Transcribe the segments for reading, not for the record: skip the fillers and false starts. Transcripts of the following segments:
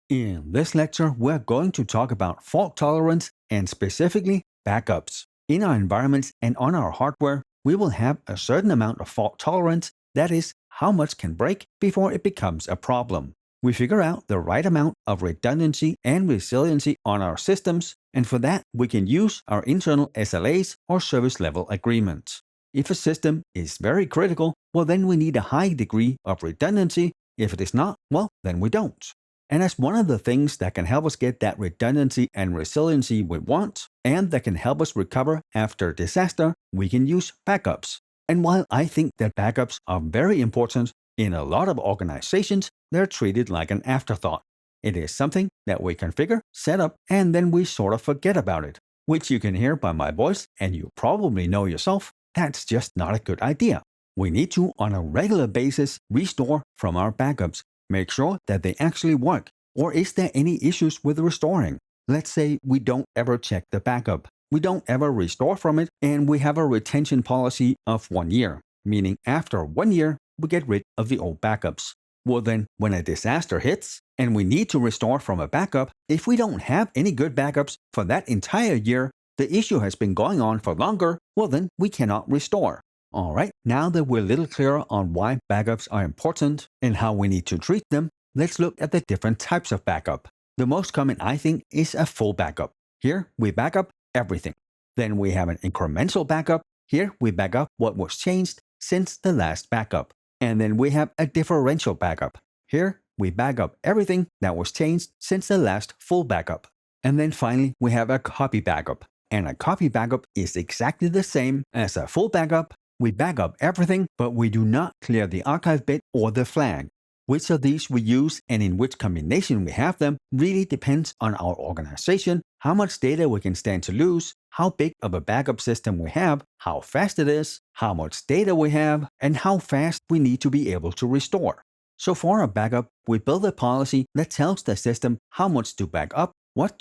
In this lecture, we're going to talk about fault tolerance and specifically backups. In our environments and on our hardware, we will have a certain amount of fault tolerance, that is, how much can break before it becomes a problem. We figure out the right amount of redundancy and resiliency on our systems, and for that, we can use our internal SLAs or service level agreements. If a system is very critical, well, then we need a high degree of redundancy. If it is not, well, then we don't. And as one of the things that can help us get that redundancy and resiliency we want, and that can help us recover after disaster, we can use backups. And while I think that backups are very important, in a lot of organizations, they're treated like an afterthought. It is something that we configure, set up, and then we sort of forget about it, which you can hear by my voice, and you probably know yourself, that's just not a good idea. We need to, on a regular basis, restore from our backups. Make sure that they actually work. Or is there any issues with restoring? Let's say we don't ever check the backup. We don't ever restore from it, and we have a retention policy of 1 year, meaning after 1 year, we get rid of the old backups. Well then, when a disaster hits, and we need to restore from a backup, if we don't have any good backups for that entire year, the issue has been going on for longer, well then we cannot restore. Alright, now that we're a little clearer on why backups are important and how we need to treat them, let's look at the different types of backup. The most common, I think, is a full backup. Here, we back up everything. Then we have an incremental backup. Here, we back up what was changed since the last backup. And then we have a differential backup. Here, we back up everything that was changed since the last full backup. And then finally, we have a copy backup. And a copy backup is exactly the same as a full backup. We back up everything, but we do not clear the archive bit or the flag. Which of these we use and in which combination we have them really depends on our organization, how much data we can stand to lose, how big of a backup system we have, how fast it is, how much data we have, and how fast we need to be able to restore. So for a backup, we build a policy that tells the system how much to back up, what not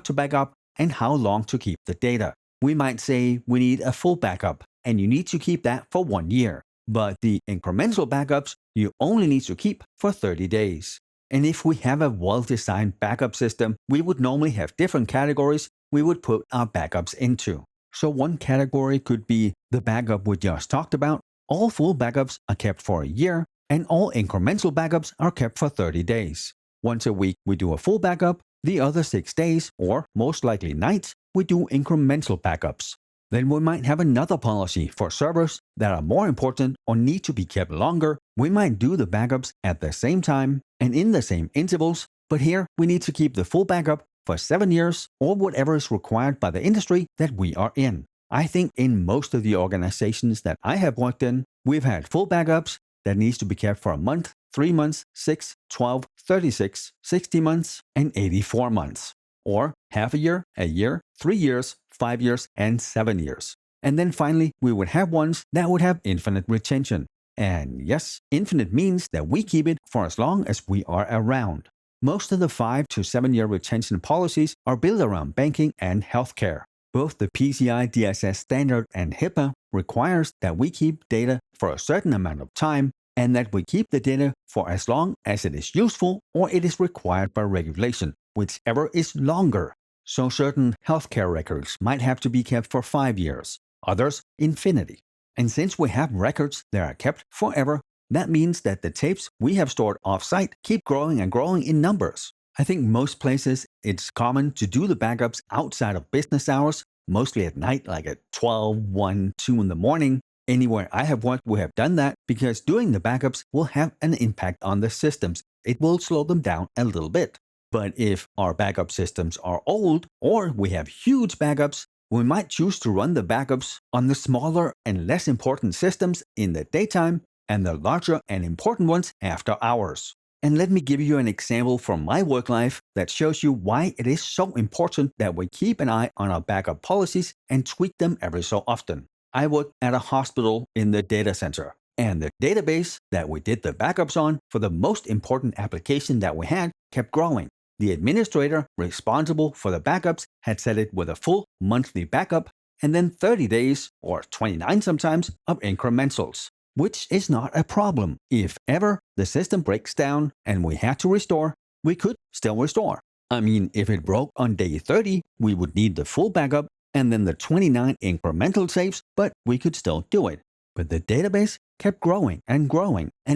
to back up, and how long to keep the data. We might say we need a full backup, and you need to keep that for 1 year. But the incremental backups, you only need to keep for 30 days. And if we have a well-designed backup system, we would normally have different categories we would put our backups into. So one category could be the backup we just talked about. All full backups are kept for a year, and all incremental backups are kept for 30 days. Once a week, we do a full backup. The other 6 days, or most likely nights, we do incremental backups. Then we might have another policy for servers that are more important or need to be kept longer. We might do the backups at the same time and in the same intervals, but here we need to keep the full backup for 7 years or whatever is required by the industry that we are in. I think in most of the organizations that I have worked in, we've had full backups that needs to be kept for a month, 3 months, 6, 12, 36, 60 months, and 84 months. Or half a year, 3 years, 5 years, and 7 years. And then finally, we would have ones that would have infinite retention. And yes, infinite means that we keep it for as long as we are around. Most of the 5 to 7 year retention policies are built around banking and healthcare. Both the PCI DSS standard and HIPAA requires that we keep data for a certain amount of time and that we keep the data for as long as it is useful or it is required by regulation, whichever is longer. So certain healthcare records might have to be kept for 5 years, others infinity. And since we have records that are kept forever, that means that the tapes we have stored off-site keep growing and growing in numbers. I think most places it's common to do the backups outside of business hours, mostly at night, like at 12, 1, 2 in the morning. Anywhere I have worked, we have done that because doing the backups will have an impact on the systems. It will slow them down a little bit. But if our backup systems are old or we have huge backups, we might choose to run the backups on the smaller and less important systems in the daytime and the larger and important ones after hours. And let me give you an example from my work life that shows you why it is so important that we keep an eye on our backup policies and tweak them every so often. I worked at a hospital in the data center, and the database that we did the backups on for the most important application that we had kept growing. The administrator responsible for the backups had set it with a full monthly backup and then 30 days, or 29 sometimes, of incrementals, which is not a problem. If ever the system breaks down and we had to restore, we could still restore. I mean, if it broke on day 30, we would need the full backup and then the 29 incremental saves, but we could still do it. But the database kept growing, and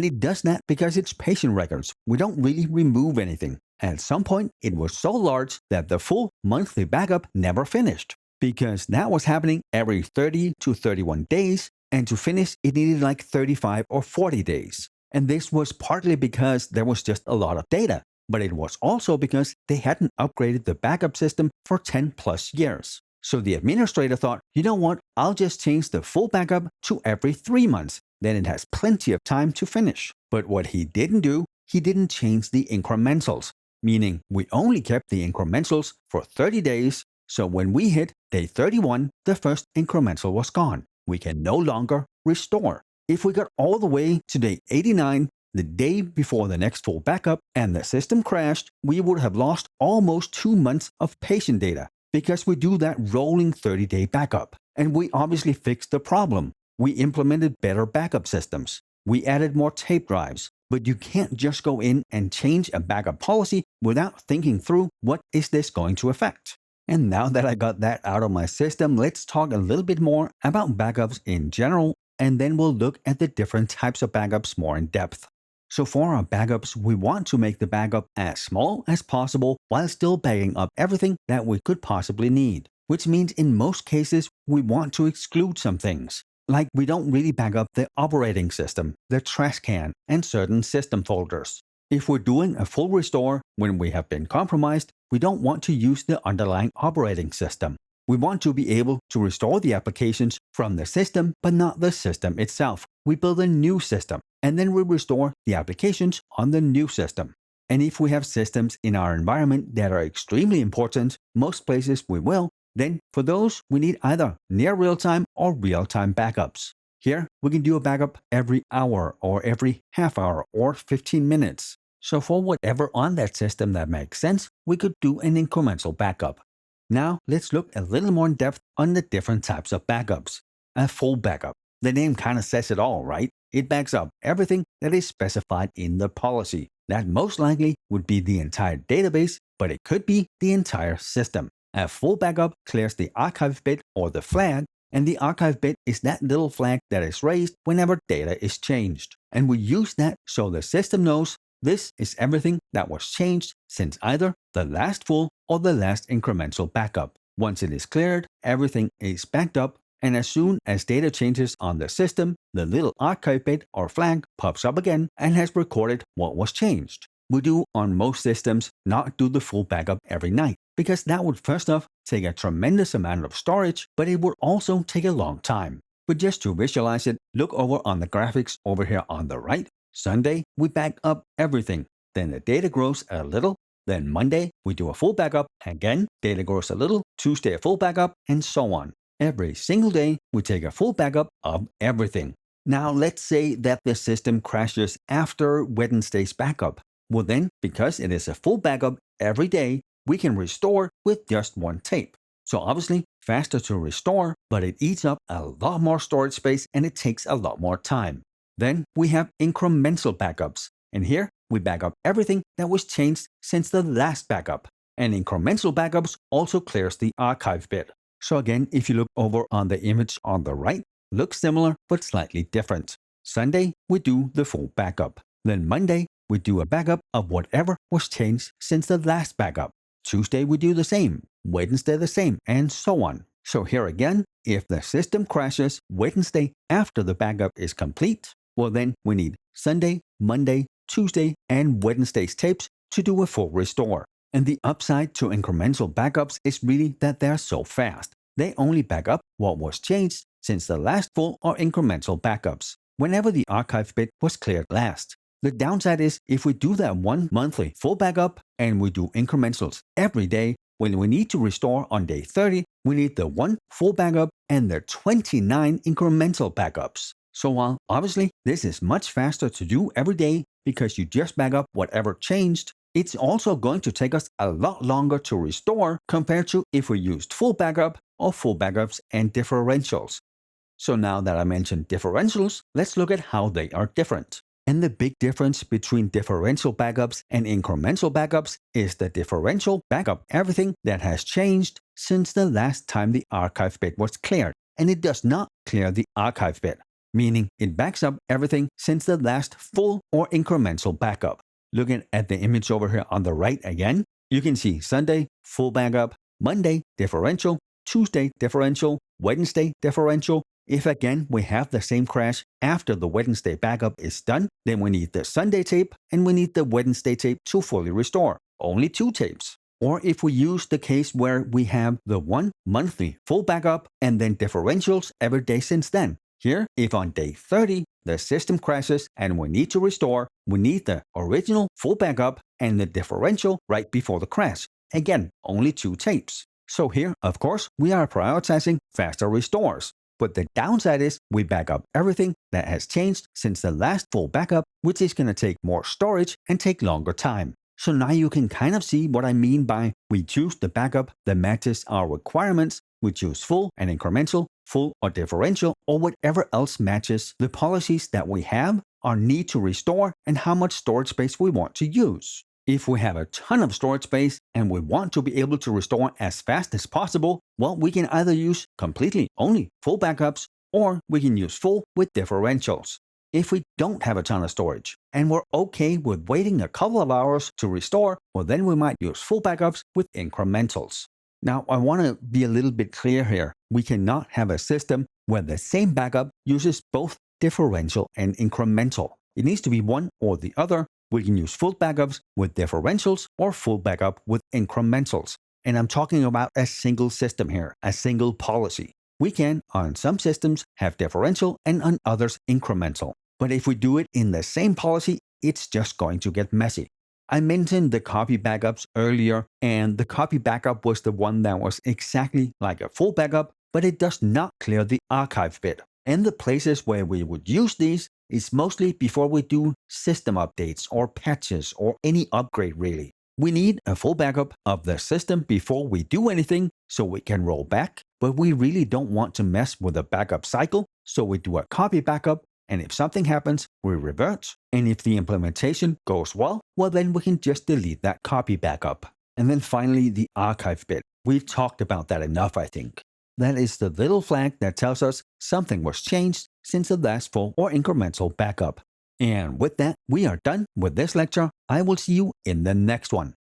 it does that because it's patient records. We don't really remove anything. At some point, it was so large that the full monthly backup never finished, because that was happening every 30 to 31 days, and to finish, it needed like 35 or 40 days. And this was partly because there was just a lot of data, but it was also because they hadn't upgraded the backup system for 10 plus years. So the administrator thought, you know what, I'll just change the full backup to every 3 months. Then it has plenty of time to finish. But what he didn't do, he didn't change the incrementals, meaning we only kept the incrementals for 30 days. So when we hit day 31, the first incremental was gone. We can no longer restore. If we got all the way to day 89, the day before the next full backup, and the system crashed, we would have lost almost 2 months of patient data, because we do that rolling 30-day backup. And we obviously fixed the problem. We implemented better backup systems. We added more tape drives. But you can't just go in and change a backup policy without thinking through what is this going to affect. And now that I got that out of my system, let's talk a little bit more about backups in general, and then we'll look at the different types of backups more in depth. So for our backups, we want to make the backup as small as possible while still backing up everything that we could possibly need, which means in most cases, we want to exclude some things. Like we don't really back up the operating system, the trash can, and certain system folders. If we're doing a full restore when we have been compromised, we don't want to use the underlying operating system. We want to be able to restore the applications from the system, but not the system itself. We build a new system, and then we restore the applications on the new system. And if we have systems in our environment that are extremely important, most places we will, then for those, we need either near real-time or real-time backups. Here, we can do a backup every hour or every half hour or 15 minutes. So for whatever on that system that makes sense, we could do an incremental backup. Now, let's look a little more in depth on the different types of backups. A full backup. The name kind of says it all, right? It backs up everything that is specified in the policy. That most likely would be the entire database, but it could be the entire system. A full backup clears the archive bit or the flag, and the archive bit is that little flag that is raised whenever data is changed. And we use that so the system knows this is everything that was changed since either the last full or the last incremental backup. Once it is cleared, everything is backed up, and as soon as data changes on the system, the little archive bit or flag pops up again and has recorded what was changed. We do on most systems not do the full backup every night, because that would first off take a tremendous amount of storage, but it would also take a long time. But just to visualize it, look over on the graphics over here on the right. Sunday, we back up everything. Then the data grows a little. Then Monday, we do a full backup. Again, data grows a little. Tuesday, a full backup, and so on. Every single day, we take a full backup of everything. Now, let's say that the system crashes after Wednesday's backup. Well then, because it is a full backup every day, we can restore with just one tape. So obviously, faster to restore, but it eats up a lot more storage space and it takes a lot more time. Then we have incremental backups. And here, we back up everything that was changed since the last backup. And incremental backups also clears the archive bit. So again, if you look over on the image on the right, looks similar but slightly different. Sunday, we do the full backup. Then Monday, we do a backup of whatever was changed since the last backup. Tuesday, we do the same. Wednesday, the same, and so on. So here again, if the system crashes Wednesday after the backup is complete, well then we need Sunday, Monday, Tuesday, and Wednesday's tapes to do a full restore. And the upside to incremental backups is really that they're so fast. They only back up what was changed since the last full or incremental backups, whenever the archive bit was cleared last. The downside is if we do that one monthly full backup and we do incrementals every day, when we need to restore on day 30, we need the one full backup and the 29 incremental backups. So while obviously this is much faster to do every day because you just back up whatever changed, it's also going to take us a lot longer to restore compared to if we used full backup or full backups and differentials. So now that I mentioned differentials, let's look at how they are different. And the big difference between differential backups and incremental backups is the differential backup everything that has changed since the last time the archive bit was cleared, and it does not clear the archive bit, meaning it backs up everything since the last full or incremental backup. Looking at the image over here on the right again, you can see Sunday, full backup, Monday, differential, Tuesday, differential, Wednesday, differential. If again we have the same crash after the Wednesday backup is done, then we need the Sunday tape and we need the Wednesday tape to fully restore. Only 2 tapes. Or if we use the case where we have the 1 monthly full backup and then differentials every day since then. Here, if on day 30 the system crashes and we need to restore, we need the original full backup and the differential right before the crash. Again, only 2 tapes. So here, of course, we are prioritizing faster restores. But the downside is we back up everything that has changed since the last full backup, which is going to take more storage and take longer time. So now you can kind of see what I mean by we choose the backup that matches our requirements. We choose full and incremental, full or differential, or whatever else matches the policies that we have, our need to restore, and how much storage space we want to use. If we have a ton of storage space and we want to be able to restore as fast as possible, well, we can either use completely only full backups, or we can use full with differentials. If we don't have a ton of storage and we're okay with waiting a couple of hours to restore, well, then we might use full backups with incrementals. Now, I want to be a little bit clear here. We cannot have a system where the same backup uses both differential and incremental. It needs to be one or the other. We can use full backups with differentials or full backup with incrementals. And I'm talking about a single system here, a single policy. We can, on some systems, have differential and on others incremental. But if we do it in the same policy, it's just going to get messy. I mentioned the copy backups earlier, and the copy backup was the one that was exactly like a full backup, but it does not clear the archive bit. And the places where we would use these is mostly before we do system updates or patches or any upgrade really. We need a full backup of the system before we do anything so we can roll back, but we really don't want to mess with the backup cycle, so we do a copy backup, and if something happens, we revert, and if the implementation goes well, then we can just delete that copy backup. And then finally, the archive bit. We've talked about that enough, I think. That is the little flag that tells us something was changed since the last full or incremental backup. And with that, we are done with this lecture. I will see you in the next one.